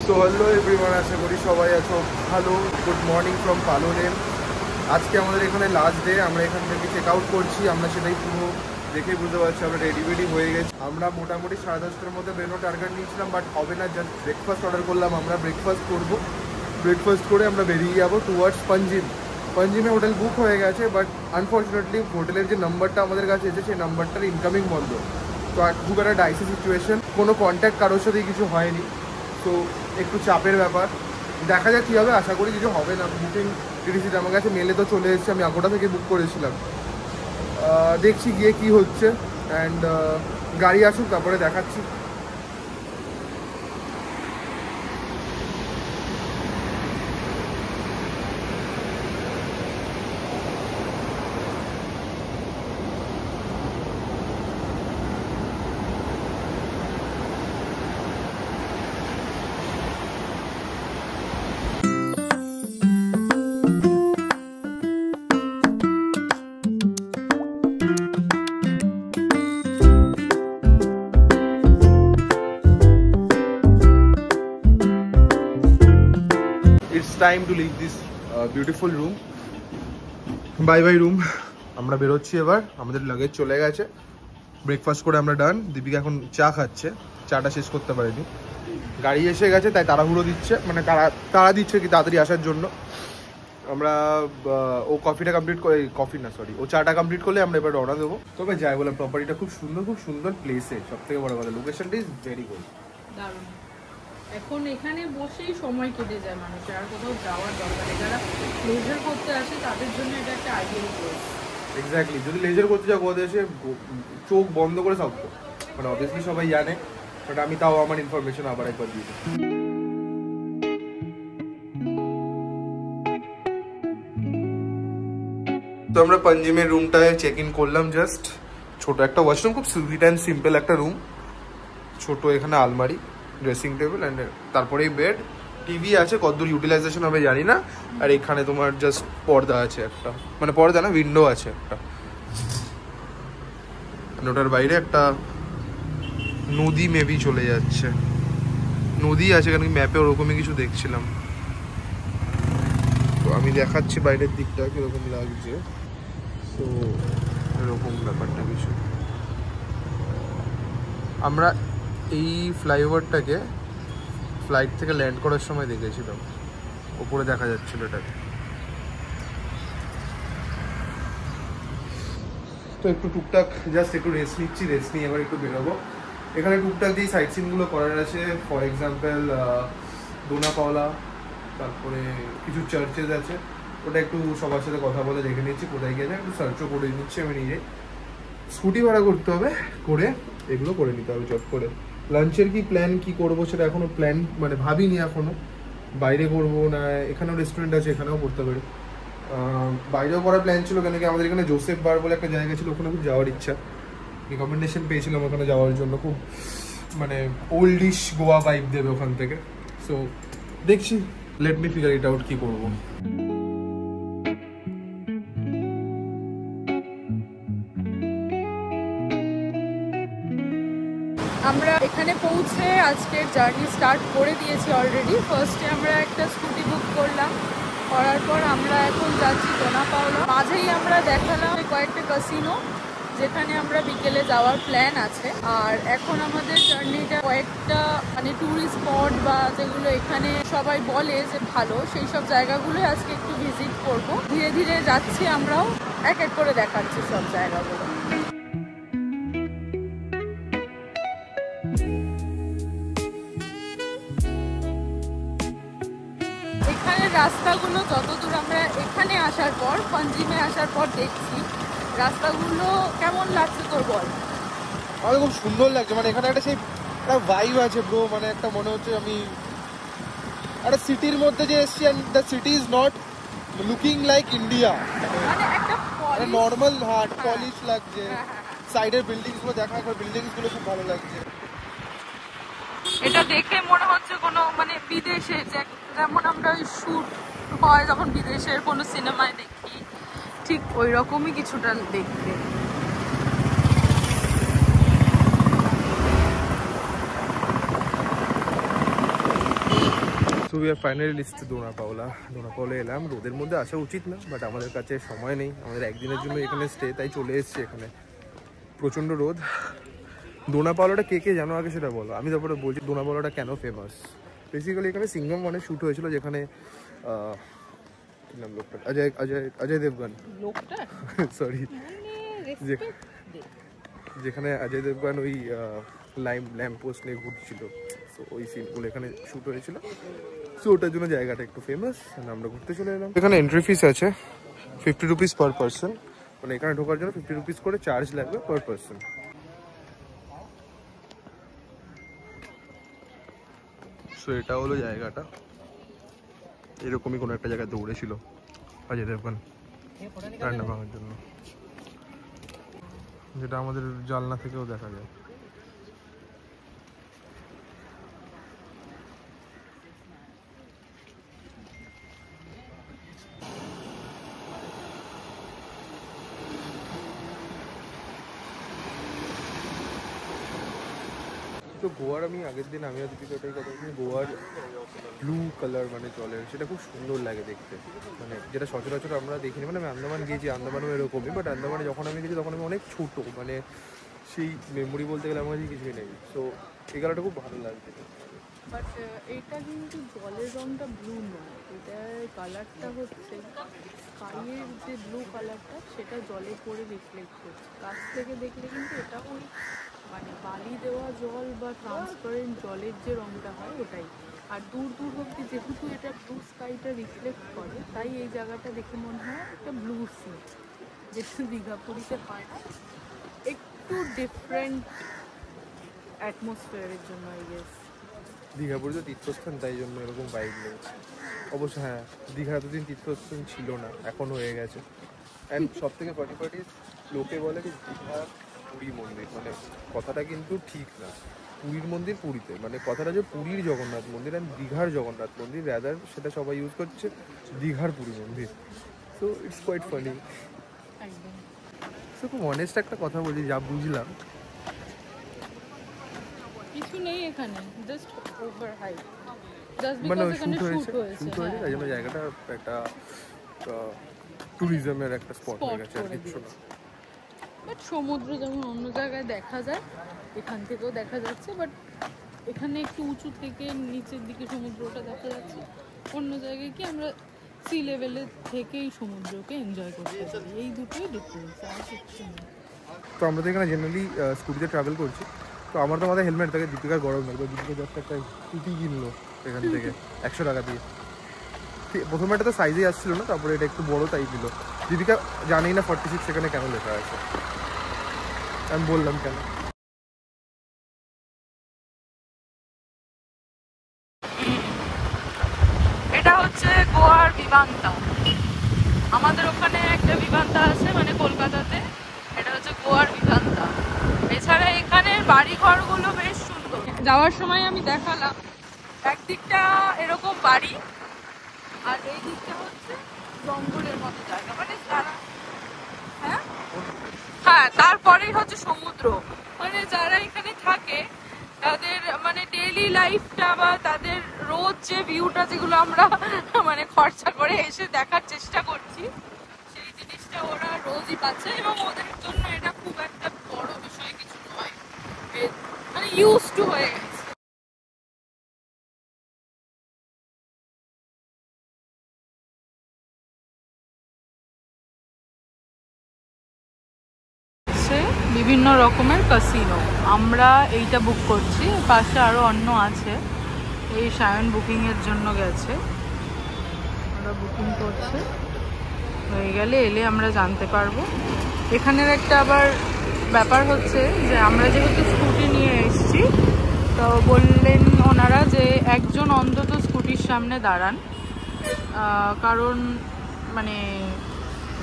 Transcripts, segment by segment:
তো hello everyone, আশা করি সবাই আছো ভালো। Good morning from Palolem. আজকে আমাদের এখানে লাস্ট ডে, আমরা এখান থেকে চেক আউট করছি। আমরা সেটাই পুরো দেখে বুঝতে পারছি আমরা রেডি হয়ে গেছি। আমরা মোটামুটি 10:30টার মধ্যে বেরোনোর টার্গেট নিয়েছিলাম, বাট হবে না। জাস্ট ব্রেকফাস্ট অর্ডার করলাম, আমরা ব্রেকফাস্ট করবো। ব্রেকফাস্ট করে আমরা বেরিয়ে যাবো টুয়ার্ডস পাঞ্জিম। পাঞ্জিমে হোটেল বুক হয়ে গেছে, বাট আনফর্চুনেটলি হোটেলের যে নাম্বারটা আমাদের কাছে এসেছে সেই নাম্বারটার ইনকামিং বন্ধ। তো খুব একটা ডাইসি সিচুয়েশন, কোনো কন্ট্যাক্ট কারোর সাথেই কিছু হয়নি। তো একটু চাপের ব্যাপার, দেখা যাক কী হবে। আশা করি কিছু হবে না। বুকিং টিটিসিটা আমার কাছে মেলে তো চলে এসেছে, আমি আগোটা থেকে বুক করেছিলাম। দেখছি গিয়ে কি হচ্ছে, অ্যান্ড গাড়ি আসুক তারপরে দেখাচ্ছি। It's time to leave this beautiful room. Bye bye room. আমরা বেরোচ্ছি এবার, আমাদের লাগেজ চলে গেছে। ব্রেকফাস্ট করে আমরা ডান। দীপিকা এখন চা খাচ্ছে, চাটা শেষ করতে পারেনি। গাড়ি এসে গেছে তাই তাড়াহুড়ো দিচ্ছে, মানে তাড়া দিচ্ছে কি তাড়াতাড়ি আসার জন্য। আমরা ও কফিটা কমপ্লিট করে, ও চাটা কমপ্লিট করলে আমরা এবার রওনা দেবো। তবে যাই বললাম, প্রপার্টিটা খুব সুন্দর প্লেসে। সব থেকে বড় কথা, লোকেশনটা ইজ ভেরি গুড, দারুণ। এখন এখানে বসেই সময় কেটে যায় মানুষের, আর কোথাও যাওয়ার দরকার নেই। যারা লেজার করতে আসে তাদের জন্য এটা একটা আইডিয়াল প্লেস। এক্স্যাক্টলি, যদি লেজার করতে যাও কোথাও এসে চোখ বন্ধ করে থাকতো, মানে অবভিয়াসলি সবাই জানে, বাট আমি তাও আমার ইনফরমেশন আবার একবার দিই। তো আমরা পাঞ্জিমের রুমটায় চেক ইন করলাম। জাস্ট ছোট একটা ওয়াশরুম, খুব সুইট অ্যান্ড সিম্পল একটা রুম। ছোট এখানে আলমারি, ড্রেসিং টেবিল, অ্যান্ড তারপরেই বেড। টিভি আছে, কতদূর ইউটিলাইজেশন হবে জানি না। আর এখানে তোমার জাস্ট পর্দা আছে একটা, মানে পর্দা না, উইন্ডো আছে একটা। ওটার বাইরে একটা নদী মেবি চলে যাচ্ছে, নদী আছে কারণ ম্যাপে ওরকমই কিছু দেখছিলাম। তো আমি দেখাচ্ছি বাইরের দিকটা কিরকম লাগছে। তো এরকম ব্যাপারটা কিছু। আমরা এই ফ্লাইওভারটাকে ফ্লাইট থেকে ল্যান্ড করার সময় দেখেছিলাম, ওপরে দেখা যাচ্ছিল এটাকে। তো একটু টুকটাক জাস্ট একটু রেস্ট নিচ্ছি, রেস্ট নিয়ে এবার একটু বেরোবো। এখানে টুকটাক যেই সাইট সিনগুলো করার আছে, ফর এক্সাম্পল ডোনা পাওলা, তারপরে কিছু চার্চেস আছে, ওটা একটু সবার সাথে কথা বলে দেখে নিচ্ছি কোথায় গিয়ে যায়। একটু সার্চও করে নিচ্ছি আমি নিজে। স্কুটি ভাড়া করতে হবে, করে এগুলো করে নিতে হবে চট করে। লাঞ্চের কি প্ল্যান, কি করবো সেটা এখনো প্ল্যান মানে ভাবিনি এখনো। বাইরে করবো না, এখানেও রেস্টুরেন্ট আছে, এখানেও করতে পারি। বাইরেও করার প্ল্যান ছিল, কেন কি আমাদের এখানে জোসেফ বার বলে একটা জায়গা ছিল, ওখানে খুব যাওয়ার ইচ্ছা। রিকমেন্ডেশন পেয়েছিলাম ওখানে যাওয়ার জন্য, খুব মানে ওল্ডিশ গোয়া ভাইব দেবে ওখান থেকে। সো দেখছি, let me figure it out কি করবো। আমরা এখানে পৌঁছে আজকের জার্নি স্টার্ট করে দিয়েছি অলরেডি। ফার্স্টে আমরা একটা স্কুটি বুক করলাম, করার পর আমরা এখন যাচ্ছি ডোনা পাওলা। মাঝেই আমরা দেখালাম কয়েকটা ক্যাসিনো যেখানে আমরা বিকেলে যাওয়ার প্ল্যান আছে। আর এখন আমাদের জার্নিটা কয়েকটা মানে ট্যুরিস্ট স্পট বা যেগুলো এখানে সবাই বলে যে ভালো, সেই সব জায়গাগুলো আজকে একটু ভিজিট করব। ধীরে ধীরে যাচ্ছি, আমরাও এক এক করে দেখাচ্ছি সব জায়গাগুলো। এখানে রাস্তাগুলো যতদূর আমরা এখানে আসার পর, পাঞ্জিমে আসার পর দেখছি, রাস্তাগুলো কেমন লাগছে তোর বল? আমার খুব সুন্দর লাগছে, মানে এখানে একটা সেই একটা ভাইব আছে ব্রো, মানে একটা মনে হচ্ছে আমি একটা সিটির মধ্যে যে এসছি, and the city is not looking like India, মানে একটা নর্মাল হার্ট পলিশ লাগছে। সাইডের বিল্ডিংস গুলো দেখা, বিল্ডিংস গুলো খুব ভালো লাগছে। এটা দেখে মনে হচ্ছে কোনো মানে বিদেশে, যেমন আমরা ওই শুট হয় যখন বিদেশের কোনো সিনেমায় দেখি, ঠিক ওই রকমই কিছুটা দেখতে। সো উই আর ফাইনালি লিস্ট দোনাপাওলা এলাম। রোদের মধ্যে আসা উচিত না, বাট আমাদের কাছে সময় নেই, আমাদের একদিনের জন্য এখানে স্টে, তাই চলে এসেছি এখানে। প্রচণ্ড রোদ। দোনাপাওলাটা কে জানো আগে সেটা বলো, আমি তারপরে বলছি দোনাপাওলাটা কেন ফেমাস। বেসিক্যালি এখানে সিঙ্গম ওয়ানে শ্যুট হয়েছিল, যেখানে কি নাম লোকটা, অজয় দেবগন, সরি, যেখানে অজয় দেবগন ওই ল্যাম্প পোস্ট নিয়ে ঘুরছিল, সো ওই সিনগুলো এখানে শ্যুট হয়েছিল। সো ওটার জন্য জায়গাটা একটু ফেমাস, আমরা ঘুরতে চলে এলাম। এখানে এন্ট্রি ফিস আছে 50 রুপিস পার পারসন, মানে এখানে ঢোকার জন্য 50 রুপিস করে চার্জ লাগবে পার পারসন। সো এটা হলো জায়গাটা, এরকমই কোনো একটা জায়গায় দৌড়েছিল অজয় দেবগন রান্না ভাঙার জন্য, যেটা আমাদের জানলা থেকেও দেখা যায়। তো গোয়ার আমি আগের দিন আমি আর দীপিকা ওটাই কথা বলছি, গোয়ার ব্লু কালার মানে জলের, সেটা খুব সুন্দর লাগে দেখতে, মানে যেটা সচরাচর আমরা দেখিনি। মানে আমি আন্দামান গিয়েছি, আন্দামানও এরকমই, বাট আন্দামানে যখন আমি গেছি তখন আমি অনেক ছোটো, মানে সেই মেমোরি বলতে গেলে আমার কাছে কিছুই নেই। সো এই কালারটা খুব ভালো লাগছে। বাট এটা কিন্তু জলের রঙটা ব্লু নয়, এটার কালারটা হচ্ছে স্কাইয়ের যে ব্লু কালারটা সেটা জলে পড়ে রিফ্লেক্ট করছে। কাছ থেকে দেখলে কিন্তু এটা ওই মানে বালি দেওয়া জল বা ট্রান্সপারেন্ট জলের যে রঙটা হয় ওটাই। আর দূর দূর অব্দি যেহেতু এটা ব্লু স্কাইটা রিফ্লেক্ট করে, তাই এই জায়গাটা দেখে মনে হয় একটা ব্লু সি, যেটা দীঘা পুরীতে হয় না। একটু ডিফারেন্ট অ্যাটমসফিয়ারের জন্য আই গেস। দীঘা পুরী তো তীর্থস্থান, তাই জন্য এরকম বাইক নেই অবশ্য। হ্যাঁ, দীঘা এতদিন তীর্থস্থান ছিল না, এখন হয়ে গেছে। অ্যান্ড সব থেকে পার্টি লোকে বলে কি দীঘা পুরী মন্দির, মানে কথাটা কিন্তু ঠিক না। পুরীর মন্দির পুরীতে, মানে কথাটা যে পুরীর জগন্নাথ মন্দির অ্যান্ড দীঘার জগন্নাথ মন্দির, রাদার সেটা সবাই ইউজ করছে দীঘার পুরী মন্দির। So it's quite funny. So খুব অনেস্ট একটা কথা বলি, যা বুঝলাম কিছু নেই এখানে, জাস্ট ওভার হাইপ, জাস্ট মানে বিকজ এখানে শুট হয়েছে, তাই জন্য জায়গাটা একটা ট্যুরিজমের একটা স্পট হয়ে গেছে, আর কিছু না। বাট সমুদ্র যেমন অন্য জায়গায় দেখা যায়, এখান থেকেও দেখা যাচ্ছে, বাট এখানে একটু উঁচু থেকে নিচের দিকে সমুদ্রটা দেখা যাচ্ছে। অন্য জায়গায় কি আমরা সি লেভেলের থেকেই সমুদ্রকে এনজয় করতে পারি, এই দুটোই ডিফারেন্স, আর কিছু নেই। তো আমরা তো এখানে জেনারেলি স্কুটিতে ট্রাভেল করছি, তো আমার তো মাথায় হেলমেট থাকে, দীপিকার গরম লাগবে। দীপিকা জাস্ট একটা স্কুটি কিনলো এখান থেকে 100 টাকা দিয়ে। প্রথমে এটা তো সাইজেই আসছিল না, তারপরে এটা একটু বড় তাই দিল। দীপিকা জানেই না 46 সেখানে কেন লেখা আছে, আমি বললাম কেন। এটা হচ্ছে গোয়ার বিমানটা, আমাদের ওখানে একটা বিমানটা আছে মানে কলকাতাতে, এটা হচ্ছে গোয়ার বিমানটা। এছাড়া এখানের বাড়িঘরগুলো বেশ সুন্দর। যাওয়ার সময় আমি দেখালাম, একদিকটা এরকম বাড়ি আর এই দিকটা হচ্ছে জঙ্গলের মতো জায়গা, মানে হ্যাঁ তারপরেই হচ্ছে সমুদ্র। মানে যারা এখানে থাকে তাদের মানে ডেইলি লাইফটা বা তাদের রোজ যে ভিউটা, যেগুলো আমরা মানে খরচা করে এসে দেখার চেষ্টা করছি, সেই জিনিসটা ওরা রোজই পাচ্ছে, এবং ওদের জন্য এটা খুব একটা বড় বিষয় কিছু নয়, মানে ইউজ টু হয়ে গেছে। বিভিন্ন রকমের ক্যাসিনো, আমরা এইটা বুক করছি, পাশে আরও অন্য আছে। এই সায়ন বুকিংয়ের জন্য গেছে, ওরা বুকিং করছে, হয়ে গেলে এলে আমরা জানতে পারবো। এখানের একটা আবার ব্যাপার হচ্ছে যে আমরা যেহেতু স্কুটি নিয়ে এসেছি, তো বললেন ওনারা যে একজন অন্তত স্কুটির সামনে দাঁড়ান, কারণ মানে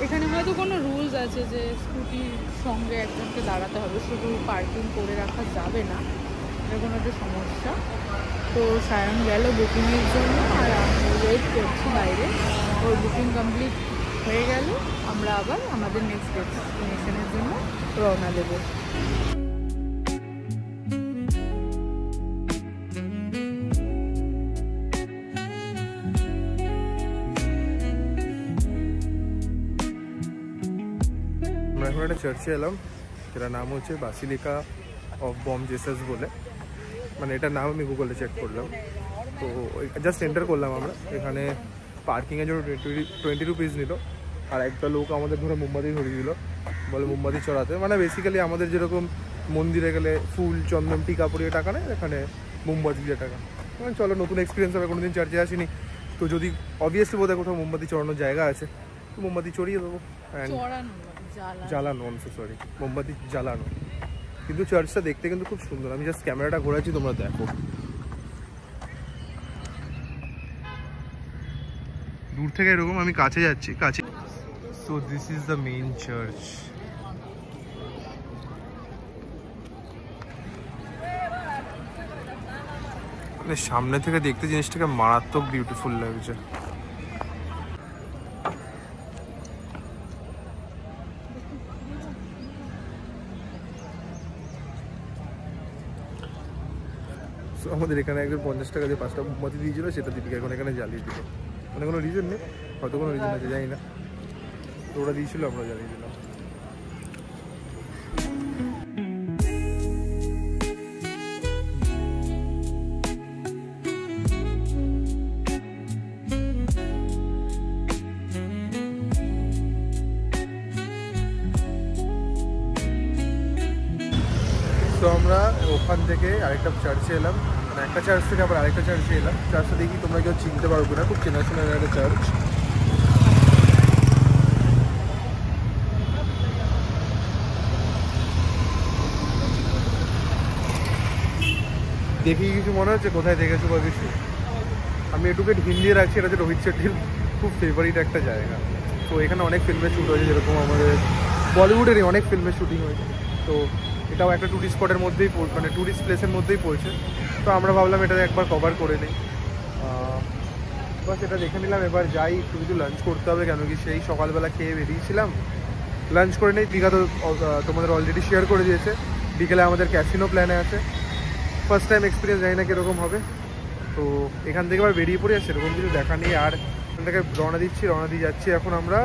এখানে হয়তো কোনো রুলস আছে যে স্কুটির সঙ্গে একজনকে দাঁড়াতে হবে, শুধু পার্কিং করে রাখা যাবে না, এরকম একটা সমস্যা। তো সায়ন গেল বুকিংয়ের জন্য, আর আমি ওয়েট করছি বাইরে। ওর বুকিং কমপ্লিট হয়ে গেল, আমরা আবার আমাদের নেক্সট ডেস্টিনেশনের জন্য রওনা দেবো। আমরা এখন একটা চার্চে এলাম, যেটার নাম হচ্ছে বাসিলিকা অফ বম জেসাস বলে, মানে এটার নাম আমি গুগলে চেক করলাম। তো জাস্ট এন্টার করলাম আমরা। এখানে পার্কিংয়ের জন্য 20 রুপিস নিল, আর একটা লোক আমাদের ধরে মোমবাতি ধরিয়ে দিল, বলে মোমবাতি চড়াতে। মানে বেসিক্যালি আমাদের যেরকম মন্দিরে গেলে ফুল চন্দন টিকা পরিয়ে টাকা নেয়, এখানে মোমবাতি দিয়ে টাকা। মানে চলো, নতুন এক্সপিরিয়েন্স হবে, কোনোদিন চার্চে আসিনি তো, যদি অবভিয়াসলি বোধহয় কোথাও মোমবাতি চড়ানোর জায়গা আছে তো মোমবাতি চড়িয়ে দেবো। অ্যান্ড জ্বালানো, সরি, মোমবাতি জ্বালানো। কিন্তু চার্চটা দেখতে কিন্তু খুব সুন্দর। আমি জাস্ট ক্যামেরাটা ঘোরাচ্ছি, তোমরা দেখো। দূর থেকে এরকম, আমি কাছে যাচ্ছি, কাছে। So this is the main church. মানে সামনে থেকে দেখতে জিনিসটাকে মারাত্মক বিউটিফুল লাগছে। আমাদের এখানে একজন 50 টাকা দিয়ে 5টা মোমবাতি দিয়েছিল, সেটা দীপিকা এখন এখানে জ্বালিয়ে দিল। মানে কোনো রিজন নেই, হয়তো কোনো রিজন আছে, জানি না। তো ওরা দিয়েছিল, আমরা জ্বালিয়ে দিলাম। তো আমরা ওখান থেকে আরেকটা চার্চে এলাম, মানে একটা চার্চ থেকে আবার আরেকটা চার্চে এলাম। চার্চটা দেখি তোমরা কেউ চিনতে পারবে না, খুব চেনাশোনা একটা চার্চ। দেখি কিছু মনে হচ্ছে কোথায় দেখেছো বা কিছু? আমি এটুকু হিন্দি রাখছি, এটা হচ্ছে রোহিত শেট্টির খুব ফেভারিট একটা জায়গা। তো এখানে অনেক ফিল্মের শ্যুট হয়েছে, যেরকম আমাদের বলিউডেরই অনেক ফিল্মের শ্যুটিং হয়েছে। তো এটাও একটা ট্যুরিস্ট স্পটের মধ্যেই, মানে ট্যুরিস্ট প্লেসের মধ্যেই পড়ছে। তো আমরা ভাবলাম এটা একবার কভার করে নিই, বাস এটা দেখে নিলাম। এবার যাই, একটু কিছু লাঞ্চ করতে হবে, কেন কি সেই সকালবেলা খেয়ে বেরিয়েছিলাম। লাঞ্চ করে নেই। দীঘা তো তোমাদের অলরেডি শেয়ার করে দিয়েছে। বিকেলে আমাদের ক্যাসিনো প্ল্যানে আছে, ফার্স্ট টাইম এক্সপিরিয়েন্স, জানি না কীরকম হবে। তো এখান থেকে আবার বেরিয়ে পড়ে, আর সেরকম কিছু দেখা নেই। আর এখান থেকে রওনা দিয়ে যাচ্ছি এখন আমরা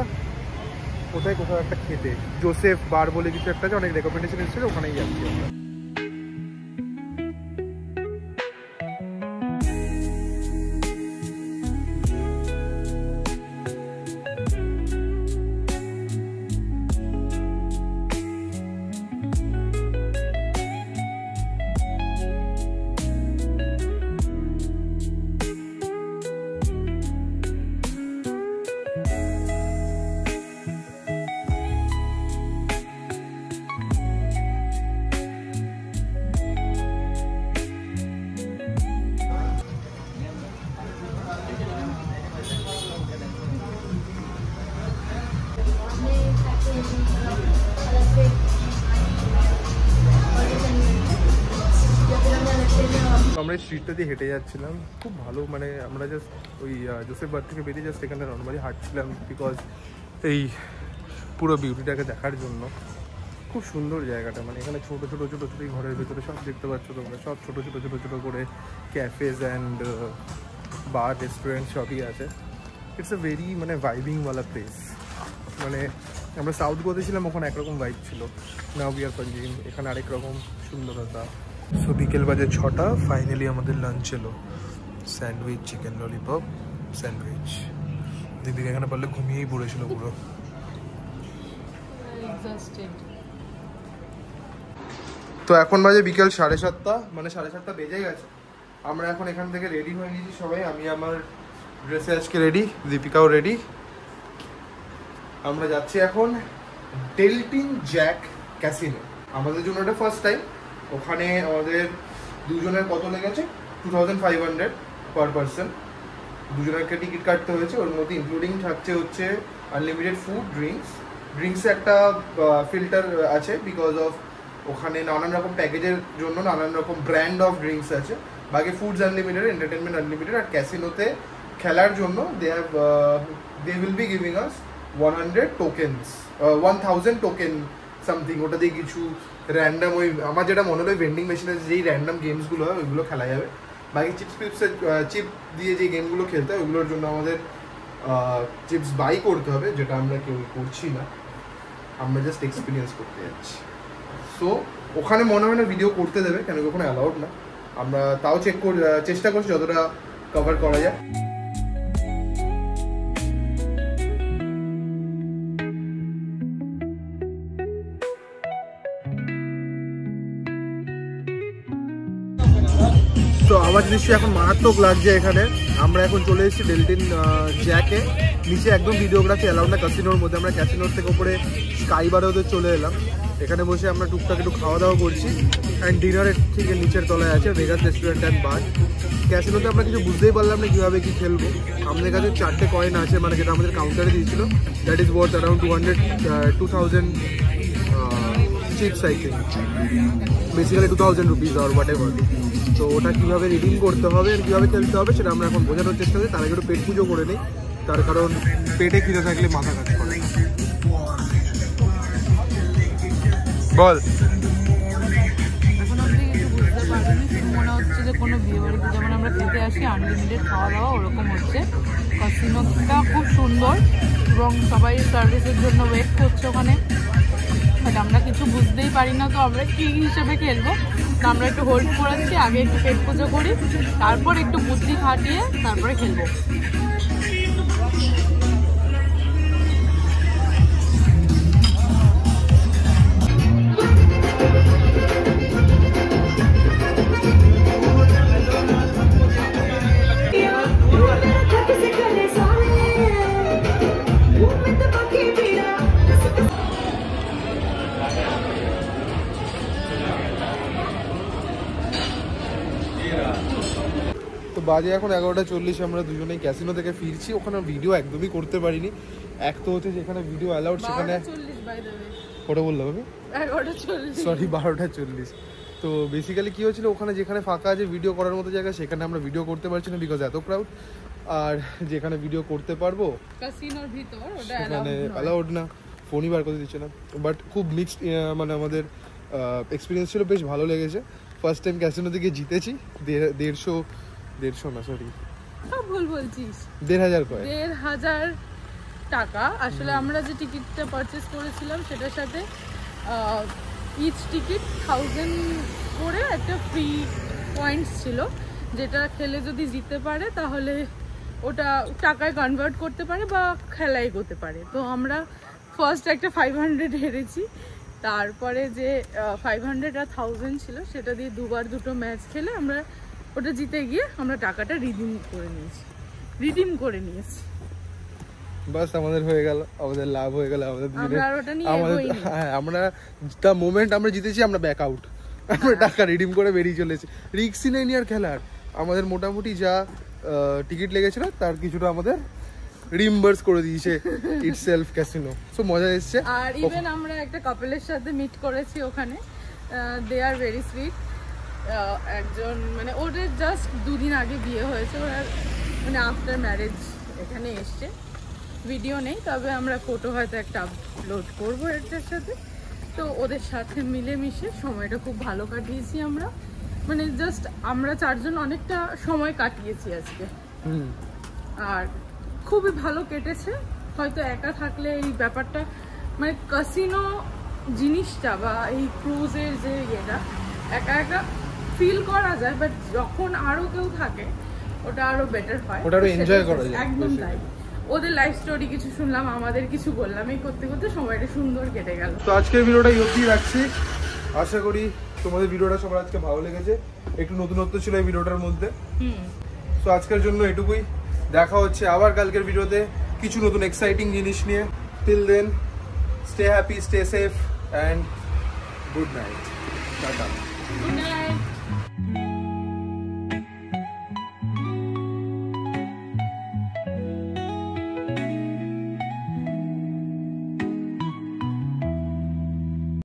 কোথাও একটা খেতে, জোসেফ বার বলে কিছু একটা আছে, অনেক রেকমেন্ডেশন এসেছিল, ওখানেই যাচ্ছি আমরা। আমরা স্ট্রিটটা দিয়ে হেঁটে যাচ্ছিলাম, খুব ভালো। মানে আমরা জাস্ট ওই জোসেফ বার থেকে বেরিয়ে জাস্ট এখানে নর্মালি হাঁটছিলাম, বিকজ এই পুরো বিউটিটাকে দেখার জন্য। খুব সুন্দর জায়গাটা, মানে এখানে ছোটো ছোটো ঘরের ভেতরে সব দেখতে পাচ্ছ তোমরা, সব ছোটো ছোটো করে ক্যাফেজ অ্যান্ড বার, রেস্টুরেন্ট সবই আছে। ইটস এ ভেরি মানে ভাইবিংওয়ালা প্লেস। মানে আমরা সাউথ গোয়াতে ছিলাম, ওখানে একরকম ভাইব ছিল, নাও উই আর পাঞ্জিম, এখানে আরেক রকম সুন্দরতা। সো বিকেল বাজে 6টা, ফাইনালি আমাদের লাঞ্চ এলো। Sandwich, chicken lollipop sandwich. দিদিকে এখানে পারলে ঘুমিয়েই পড়েছিল পুরো। তো এখন বাজে বিকেল 7:30, মানে 7:30 বেজে গেছে। আমরা এখন এখান থেকে রেডি হয়ে নিয়েছি সবাই। আমি আমার ড্রেসে আজকে রেডি, দীপিকাও রেডি। আমরা যাচ্ছি এখন ডেলটিন জ্যাক ক্যাসিনো। আমাদের জন্য এটা ফার্স্ট টাইম। ওখানে আমাদের দুজনের কত লেগেছে, 2500 পার পারসন। দুজনেরকে টিকিট কাটতে হয়েছে। ওর মধ্যে ইনক্লুডিং থাকছে হচ্ছে আনলিমিটেড ফুড, ড্রিঙ্কসে একটা ফিল্টার আছে, বিকজ অফ ওখানে নানান রকম প্যাকেজের জন্য নানান রকম ব্র্যান্ড অফ ড্রিঙ্কস আছে। বাকি ফুডস আনলিমিটেড, এন্টারটেনমেন্ট আনলিমিটেড। আর ক্যাসিনোতে খেলার জন্য they will be giving us 1000 token something. ওটা দিয়ে কিছু র্যান্ডাম, ওই আমার যেটা মনে হয় ভেন্ডিং মেশিনে যেই র্যান্ডাম গেমসগুলো হয় ওইগুলো খেলা যাবে। বাকি চিপ দিয়ে যে গেমগুলো খেলতে হয় ওইগুলোর জন্য আমাদের চিপস বাই করতে হবে, যেটা আমরা কেউ করছি না। আমরা জাস্ট এক্সপিরিয়েন্স করতে যাচ্ছি। সো ওখানে মনে হয় না ভিডিও করতে দেবে, কেন কি ওখানে অ্যালাউড না। আমরা তাও চেষ্টা করছি যতটা কভার করা যায়। তো আমার নিশ্চয়ই এখন মারাত্মক লাগছে এখানে। আমরা এখন চলে এসেছি ডেলটিন জ্যাকে, নিচে একদম ভিডিওগ্রাফি অ্যালাউড না ক্যাসিনোর মধ্যে। আমরা ক্যাসিনোর থেকে উপরে স্কাই বারেও চলে এলাম। এখানে বসে আমরা টুকটাক একটু খাওয়া দাওয়া করছি। অ্যান্ড ডিনারের থেকে নিচের তলায় আছে ভেগাস রেস্টুরেন্ট অ্যান্ড বার। ক্যাসিনোতে আমরা কিছু বুঝতেই পারলাম না কীভাবে কী খেলবো। আমাদের কাছে 4টে কয়েন আছে, মানে যেটা আমাদের কাউন্টারে দিয়েছিল, that is worth around 2000 chips I think, basically 2000 rupees আর হোয়াট এভার। তো ওটা কীভাবে রিডিম করতে হবে আর কীভাবে খেলতে হবে সেটা আমরা এখন বোঝানোর চেষ্টা করি। তার আগে একটু পেট পুজো করে নিই, তার কারণ পেটে খিদে থাকলে মাথা কাজ করে। বল। এখন অবধি কিছু বুঝতে পারিনি, মনে হচ্ছে যে কোনো বিয়ে বাড়িতে যেমন আমরা খেতে আসি আনলিমিটেড খাওয়া দাওয়া ওরকম হচ্ছে। ক্যাসিনোটা খুব সুন্দর এবং সবাই সার্ভিসের জন্য ওয়েট করছে ওখানে, বাট আমরা কিছু বুঝতেই পারি না। তো আমরা কী হিসেবে খেলবো, তো আমরা একটু হোল্ড করাচ্ছি, আগে একটু পেট পুজো করি, তারপর একটু বুদ্ধি খাটিয়ে তারপরে খেলবো। তো বাজে এখন 11:40, আমরা দুজনেই ক্যাসিনো থেকে ফিরছি। ওখানে ভিডিও একদমই করতে পারিনি। এক তো হচ্ছে যেখানে ভিডিও অ্যালাউড সেখানে কটা বললাম আমি, 11:40 12:40। তো বেসিক্যালি কী হয়েছিল, ওখানে যেখানে ফাঁকা আছে ভিডিও করার মতো জায়গা সেখানে আমরা ভিডিও করতে পারছি না বিকজ এত ক্রাউড। আর যেখানে ভিডিও করতে পারবো ক্যাসিনোর ভিতর ওটা সেখানে অ্যালাউড না, ফোনই বার করতে দিচ্ছে না। বাট খুব মিক্সড মানে আমাদের এক্সপিরিয়েন্স ছিল, বেশ ভালো লেগেছে। ফার্স্ট টাইম ক্যাসিনো থেকে জিতেছি 150 না সরি ভুল বলছিস, 1500 কয়েন, 1500 টাকা। আসলে আমরা যে টিকিটটা পারচেস করেছিলাম সেটার সাথে ইচ টিকিট 1000 করে একটা ফ্রি পয়েন্টস ছিল, যেটা খেলে যদি জিততে পারে তাহলে ওটা টাকায় কনভার্ট করতে পারে বা খেলাই করতে পারে। তো আমরা ফার্স্ট একটা 500 হেরেছি, তারপরে যে 500 আর 1000 ছিল সেটা দিয়ে দুটো ম্যাচ খেলে আমরা ওটা জিতে গিয়ে আমরা টাকাটা রিডিম করে নিয়েছি। বাস আমাদের হয়ে গেল, আমাদের লাভ হয়ে গেল। আমাদের আমরা দ্য মোমেন্ট আমরা জিতেছি আমরা ব্যাক আউট, আমরা টাকা রিডিম করে বেরিয়ে চলেছি। রিক্সই নেই আর খেলার। আমাদের মোটামুটি যা টিকিট লেগেছিল তার কিছুটা আমাদের রিম্বার্স করে দিয়েছে ইটসেলফ ক্যাসিনো। সো মজা এসছে। আর ইভেন আমরা একটা কাপলের সাথে মিট করেছি ওখানে, দে আর ভেরি সুইট। একজন মানে ওদের জাস্ট 2 দিন আগে বিয়ে হয়েছে, ওরা মানে আফটার ম্যারেজ এখানে এসছে। ভিডিও নেই, তবে আমরা ফটো হয়তো একটা আপলোড করবো এটার সাথে। তো ওদের সাথে মিলেমিশে সময়টা খুব ভালো কাটিয়েছি আমরা, মানে জাস্ট আমরা 4 জন অনেকটা সময় কাটিয়েছি আজকে, আর খুবই ভালো কেটেছে। হয়তো একা থাকলে এই ব্যাপারটা মানে ক্যাসিনো জিনিসটা বা এই ক্রুজের যে ইয়েটা একা একা ফিল করা যায়, বাট যখন আরো কেউ থাকে ওটা আরো বেটার হয়, ওটা আরো এনজয় করা যায়। একদম তাই। ওদের লাইফ স্টোরি কিছু শুনলাম, আমাদের কিছু বললাম, এই করতে করতে সময়টা সুন্দর কেটে গেল। তো আজকের ভিডিওটা অবধি রাখছি। আশা করি তোমাদের ভিডিওটা সবার আজকে ভালো লেগেছে। একটু নতুনত্ব ছিল এই ভিডিওটার মধ্যে। তো আজকের জন্য এটুকুই। দেখা হচ্ছে আবার কালকের ভিডিওতে কিছু নতুন এক্সাইটিং জিনিস নিয়ে। Till then stay happy, stay safe and good night. Tata. Good night.